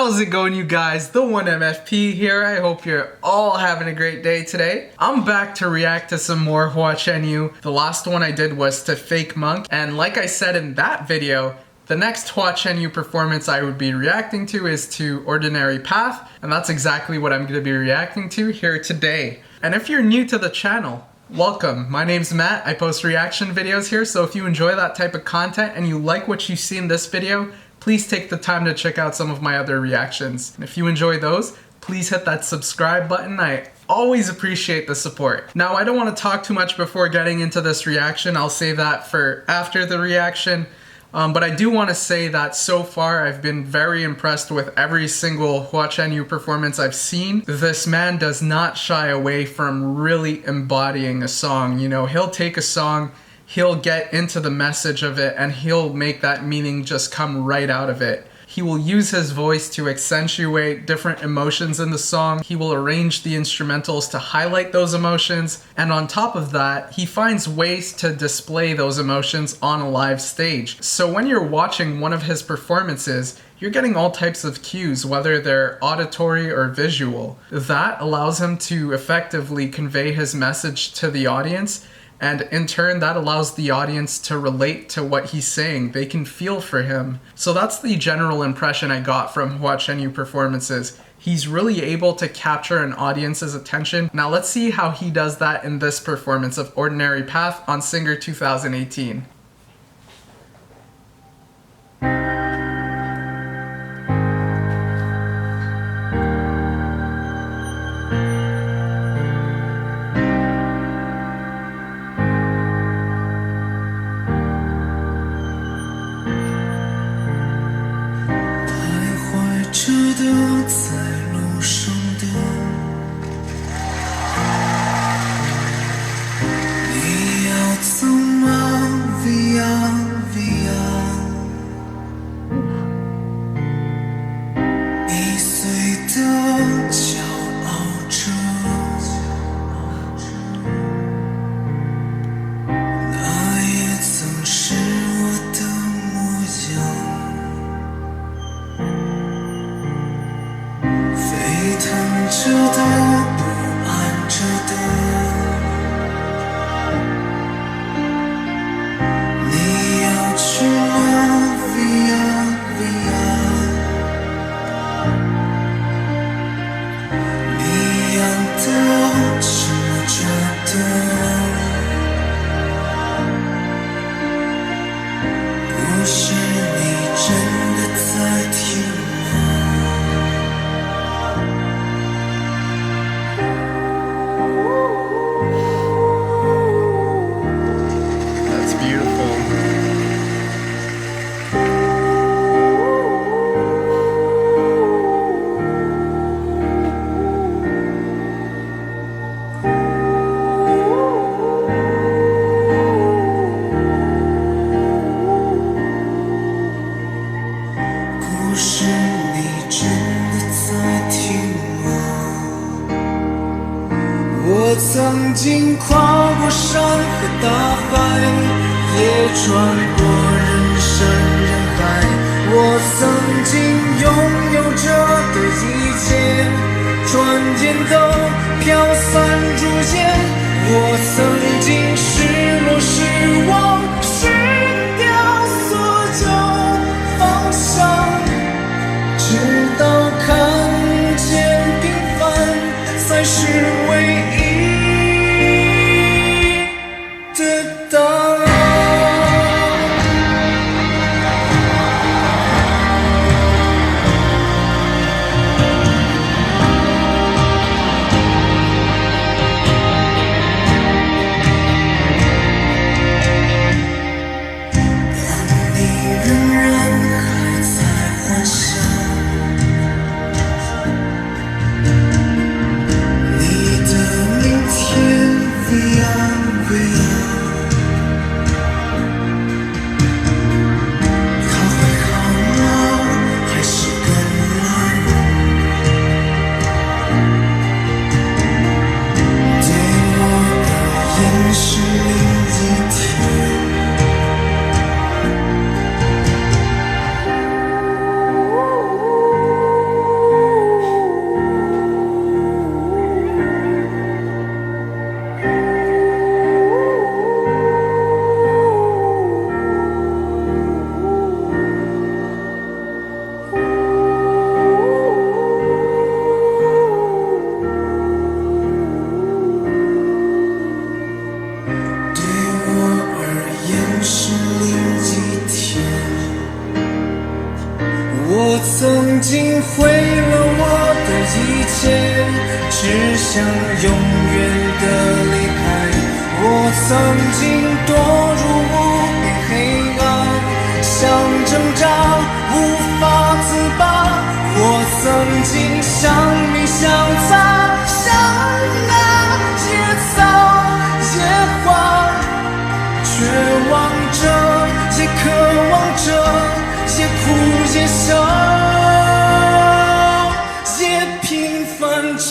How's it going, you guys? The 1MFP here. I hope you're all having a great day today. I'm back to react to some more Hua Chenyu. The last one I did was to Fake Monk, and like I said in that video, the next Hua Chenyu performance I would be reacting to is to Ordinary Path, and that's exactly what I'm going to be reacting to here today. And if you're new to the channel, welcome. My name's Matt. I post reaction videos here, so if you enjoy that type of content and you like what you see in this video, please take the time to check out some of my other reactions. And if you enjoy those, please hit that subscribe button. I always appreciate the support. Now, I don't want to talk too much before getting into this reaction. I'll save that for after the reaction. But I do want to say that so far I've been very impressed with every single Hua Chenyu performance I've seen. This man does not shy away from really embodying a song. You know, he'll take a song, he'll get into the message of it, and he'll make that meaning just come right out of it. He will use his voice to accentuate different emotions in the song. He will arrange the instrumentals to highlight those emotions. And on top of that, he finds ways to display those emotions on a live stage. So when you're watching one of his performances, you're getting all types of cues, whether they're auditory or visual. That allows him to effectively convey his message to the audience, and in turn that allows the audience to relate to what he's saying. They can feel for him. So that's the general impression I got from Hua Chenyu performances. He's really able to capture an audience's attention. Now let's see how he does that in this performance of Ordinary Path on Singer 2018.在路上的你要走吗 Via Via 易碎的骄傲着那也曾是我的模样腾着的，不安着的，你要去吗 ？Via Via， 一样的，沉默着的，不是你真的在听吗？是你真的在听吗？我曾经跨过山和大海，也穿过人山人海。我曾经拥有着的一切，转眼都飘散如烟。我曾经失落失望，失掉所有方向。直到看见平凡才是唯一的答案。当你仍然还在幻想，经毁了我的一切，只想永远的离开。我曾经堕入无边黑暗，想挣扎无法自拔。我曾经像你像他，像那野草野花，绝望着也渴望着，也哭也笑，也平凡着。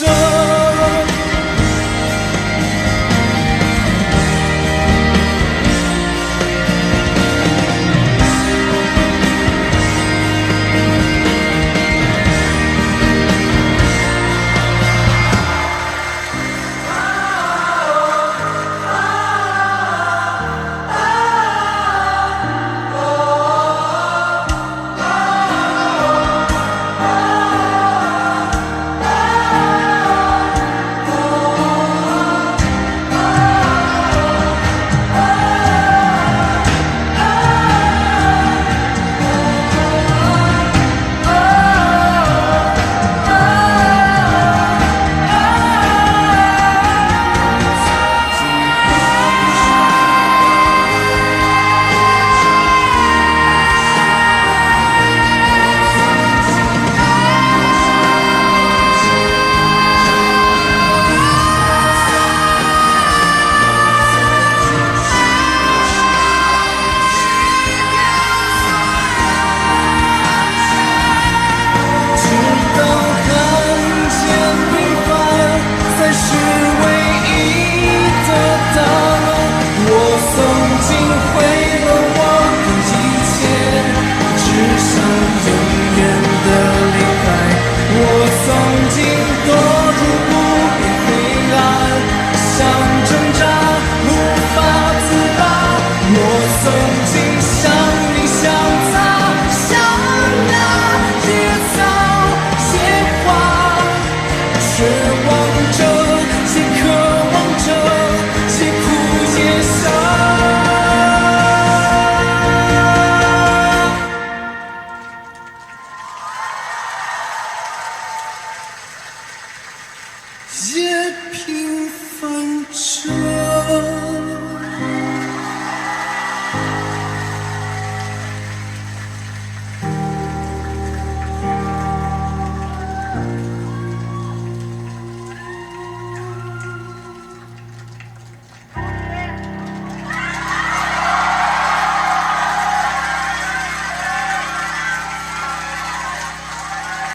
也平凡着。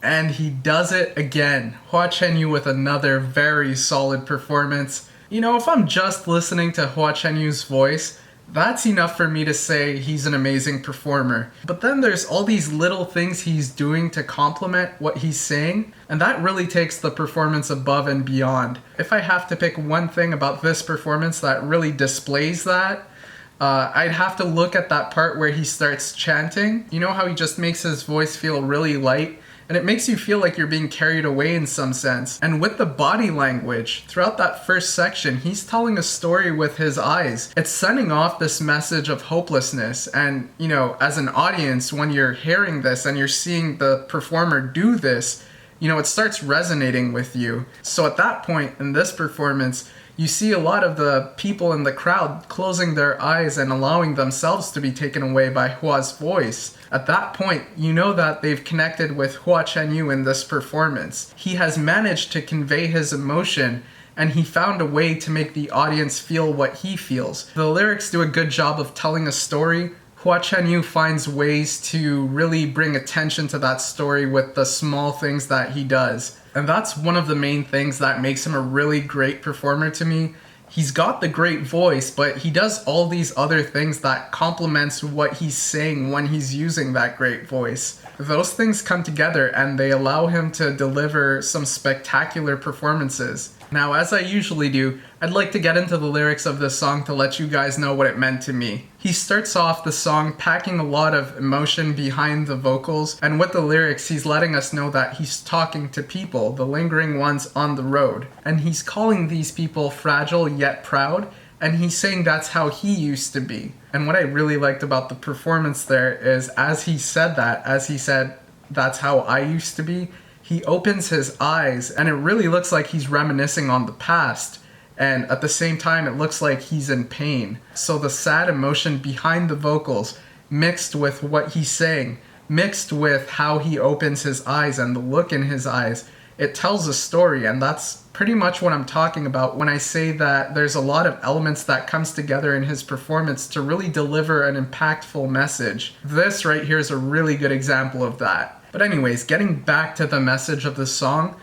And he does it again. Hua Chenyu with another very solid performance. You know, if I'm just listening to Hua Chenyu's voice, that's enough for me to say he's an amazing performer. But then there's all these little things he's doing to complement what he's saying, and that really takes the performance above and beyond. If I have to pick one thing about this performance that really displays that, I'd have to look at that part where he starts chanting. You know how he just makes his voice feel really light? And it makes you feel like you're being carried away in some sense. And with the body language, throughout that first section, he's telling a story with his eyes. It's sending off this message of hopelessness. And, you know, as an audience, when you're hearing this and you're seeing the performer do this, you know, it starts resonating with you. So at that point in this performance, you see a lot of the people in the crowd closing their eyes and allowing themselves to be taken away by Hua's voice. At that point, you know that they've connected with Hua Chenyu in this performance. He has managed to convey his emotion, and he found a way to make the audience feel what he feels. The lyrics do a good job of telling a story. Hua Chenyu finds ways to really bring attention to that story with the small things that he does. And that's one of the main things that makes him a really great performer to me. He's got the great voice, but he does all these other things that complements what he's saying when he's using that great voice. Those things come together and they allow him to deliver some spectacular performances. Now, as I usually do, I'd like to get into the lyrics of this song to let you guys know what it meant to me. He starts off the song packing a lot of emotion behind the vocals, and with the lyrics he's letting us know that he's talking to people, the lingering ones on the road. And he's calling these people fragile yet proud, and he's saying that's how he used to be. And what I really liked about the performance there is as he said, "That's how I used to be," he opens his eyes and it really looks like he's reminiscing on the past. And at the same time, it looks like he's in pain. So the sad emotion behind the vocals, mixed with what he's saying, mixed with how he opens his eyes and the look in his eyes, it tells a story. And that's pretty much what I'm talking about when I say that there's a lot of elements that comes together in his performance to really deliver an impactful message. This right here is a really good example of that. But anyways, getting back to the message of the song,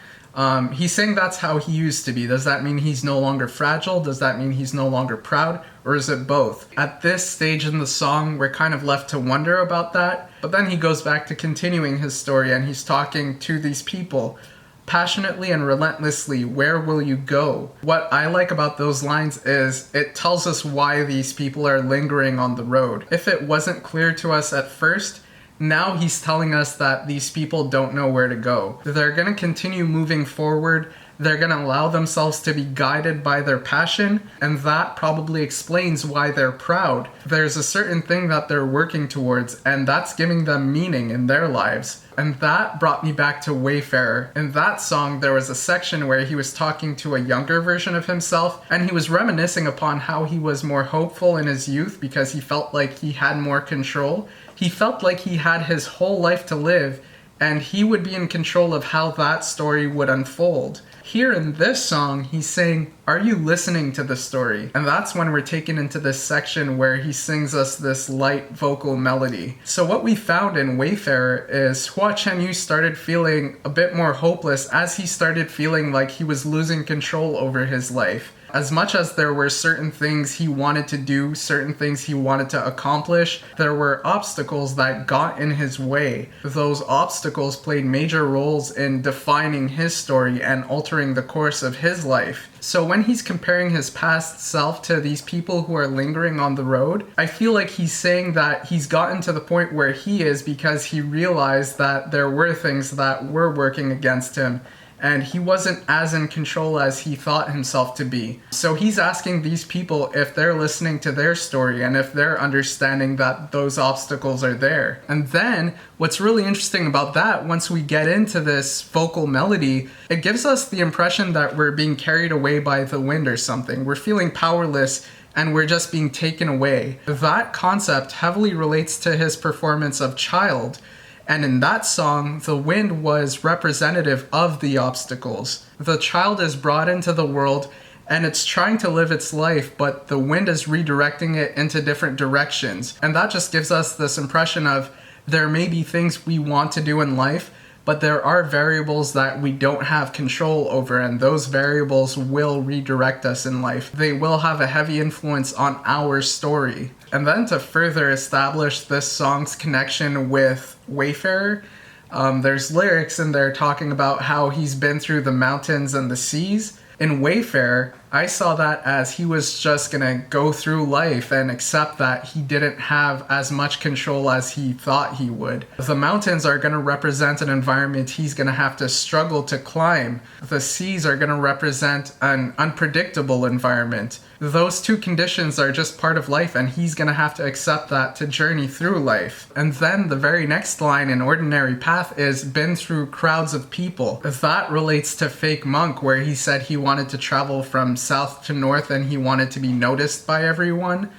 he's saying that's how he used to be. Does that mean he's no longer fragile? Does that mean he's no longer proud? Or is it both? At this stage in the song, we're kind of left to wonder about that. But then he goes back to continuing his story and he's talking to these people. Passionately and relentlessly, where will you go? What I like about those lines is it tells us why these people are lingering on the road. If it wasn't clear to us at first, now he's telling us that these people don't know where to go. They're going to continue moving forward. They're going to allow themselves to be guided by their passion, and that probably explains why they're proud. There's a certain thing that they're working towards, and that's giving them meaning in their lives. And that brought me back to Wayfarer. In that song, there was a section where he was talking to a younger version of himself, and he was reminiscing upon how he was more hopeful in his youth because he felt like he had more control. He felt like he had his whole life to live, and he would be in control of how that story would unfold. Here in this song, he's saying, are you listening to the story? And that's when we're taken into this section where he sings us this light vocal melody. So what we found in Wayfarer is Hua Chenyu started feeling a bit more hopeless as he started feeling like he was losing control over his life. As much as there were certain things he wanted to do, certain things he wanted to accomplish, there were obstacles that got in his way. Those obstacles played major roles in defining his story and altering the course of his life. So when he's comparing his past self to these people who are lingering on the road, I feel like he's saying that he's gotten to the point where he is because he realized that there were things that were working against him, and he wasn't as in control as he thought himself to be. So he's asking these people if they're listening to their story and if they're understanding that those obstacles are there. And then what's really interesting about that, once we get into this vocal melody, it gives us the impression that we're being carried away by the wind or something. We're feeling powerless and we're just being taken away. That concept heavily relates to his performance of Child. And in that song, the wind was representative of the obstacles. The child is brought into the world and it's trying to live its life, but the wind is redirecting it into different directions. And that just gives us this impression of there may be things we want to do in life, but there are variables that we don't have control over, and those variables will redirect us in life. They will have a heavy influence on our story. And then to further establish this song's connection with Wayfarer, there's lyrics in there talking about how he's been through the mountains and the seas. In Wayfarer, I saw that as he was just gonna go through life and accept that he didn't have as much control as he thought he would. The mountains are gonna represent an environment he's gonna have to struggle to climb. The seas are gonna represent an unpredictable environment. Those two conditions are just part of life, and he's gonna have to accept that to journey through life. And then the very next line in Ordinary Path is been through crowds of people. That relates to Fake Monk, where he said he wanted to travel from south to north and he wanted to be noticed by everyone.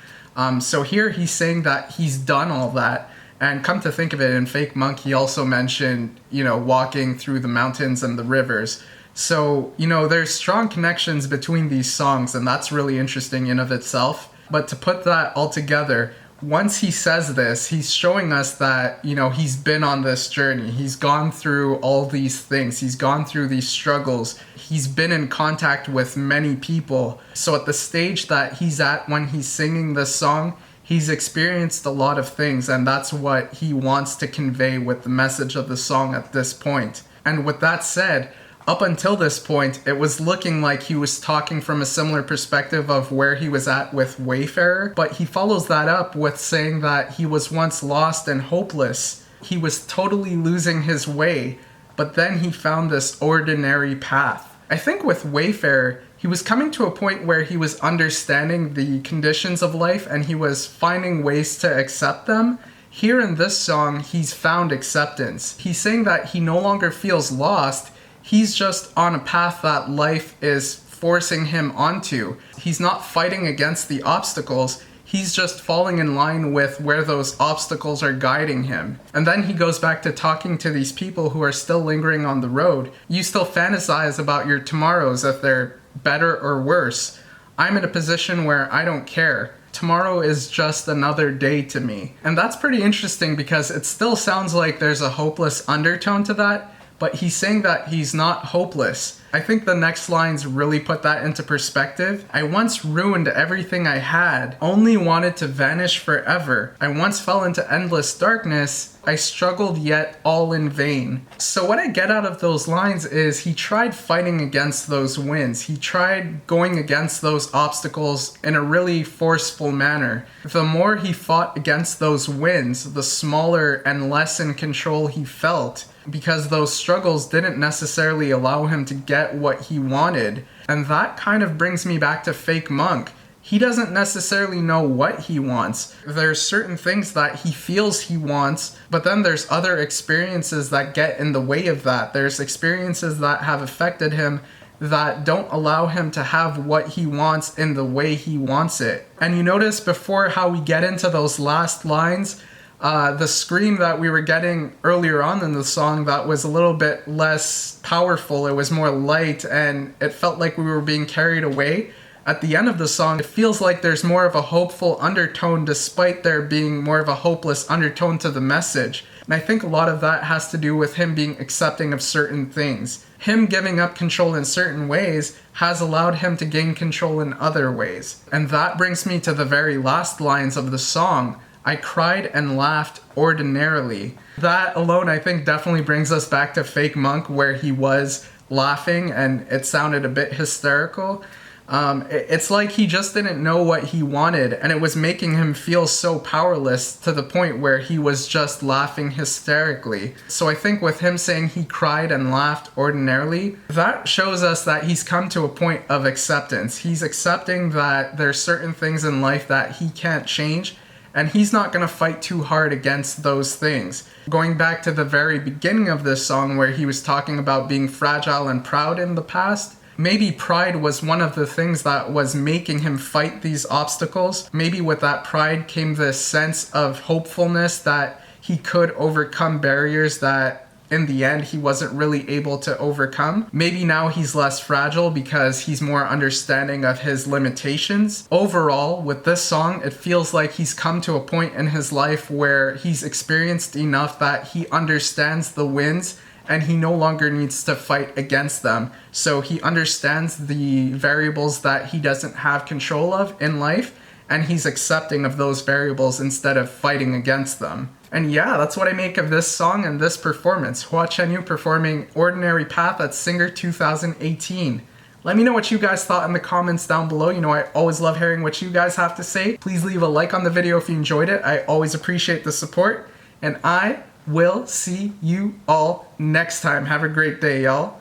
So here he's saying that he's done all that. And come to think of it, in Fake Monk, he also mentioned, walking through the mountains and the rivers. So, there's strong connections between these songs, and that's really interesting in of itself. But to put that all together, once he says this, he's showing us that, he's been on this journey. He's gone through all these things. He's gone through these struggles. He's been in contact with many people. So at the stage that he's at when he's singing this song, he's experienced a lot of things, and that's what he wants to convey with the message of the song at this point. And with that said, up until this point, it was looking like he was talking from a similar perspective of where he was at with Wayfarer, but he follows that up with saying that he was once lost and hopeless. He was totally losing his way, but then he found this ordinary path. I think with Wayfarer, he was coming to a point where he was understanding the conditions of life and he was finding ways to accept them. Here in this song, he's found acceptance. He's saying that he no longer feels lost. He's just on a path that life is forcing him onto. He's not fighting against the obstacles. He's just falling in line with where those obstacles are guiding him. And then he goes back to talking to these people who are still lingering on the road. You still fantasize about your tomorrows, if they're better or worse. I'm in a position where I don't care. Tomorrow is just another day to me. And that's pretty interesting because it still sounds like there's a hopeless undertone to that, but he's saying that he's not hopeless. I think the next lines really put that into perspective. I once ruined everything I had, only wanted to vanish forever. I once fell into endless darkness. I struggled yet all in vain. So what I get out of those lines is he tried fighting against those winds. He tried going against those obstacles in a really forceful manner. The more he fought against those winds, the smaller and less in control he felt, because those struggles didn't necessarily allow him to get what he wanted. And that kind of brings me back to Fake Monk. He doesn't necessarily know what he wants. There's certain things that he feels he wants, but then there's other experiences that get in the way of that. There's experiences that have affected him that don't allow him to have what he wants in the way he wants it. And you notice before how we get into those last lines, the scream that we were getting earlier on in the song that was a little bit less powerful. It was more light and it felt like we were being carried away. At the end of the song, it feels like there's more of a hopeful undertone despite there being more of a hopeless undertone to the message. And I think a lot of that has to do with him being accepting of certain things. Him giving up control in certain ways has allowed him to gain control in other ways. And that brings me to the very last lines of the song. I cried and laughed ordinarily. That alone, I think, definitely brings us back to Fake Monk, where he was laughing and it sounded a bit hysterical. It's like he just didn't know what he wanted, and it was making him feel so powerless to the point where he was just laughing hysterically. So I think with him saying he cried and laughed ordinarily, that shows us that he's come to a point of acceptance. He's accepting that there's certain things in life that he can't change, and he's not going to fight too hard against those things. Going back to the very beginning of this song where he was talking about being fragile and proud in the past, maybe pride was one of the things that was making him fight these obstacles. Maybe with that pride came this sense of hopefulness that he could overcome barriers that in the end he wasn't really able to overcome. Maybe now he's less fragile because he's more understanding of his limitations. Overall, with this song, it feels like he's come to a point in his life where he's experienced enough that he understands the wins and he no longer needs to fight against them. So he understands the variables that he doesn't have control of in life, and he's accepting of those variables instead of fighting against them. And yeah, that's what I make of this song and this performance. Hua Chenyu performing Ordinary Path at Singer 2018. Let me know what you guys thought in the comments down below. You know, I always love hearing what you guys have to say. Please leave a like on the video if you enjoyed it. I always appreciate the support. And I will see you all next time. Have a great day, y'all.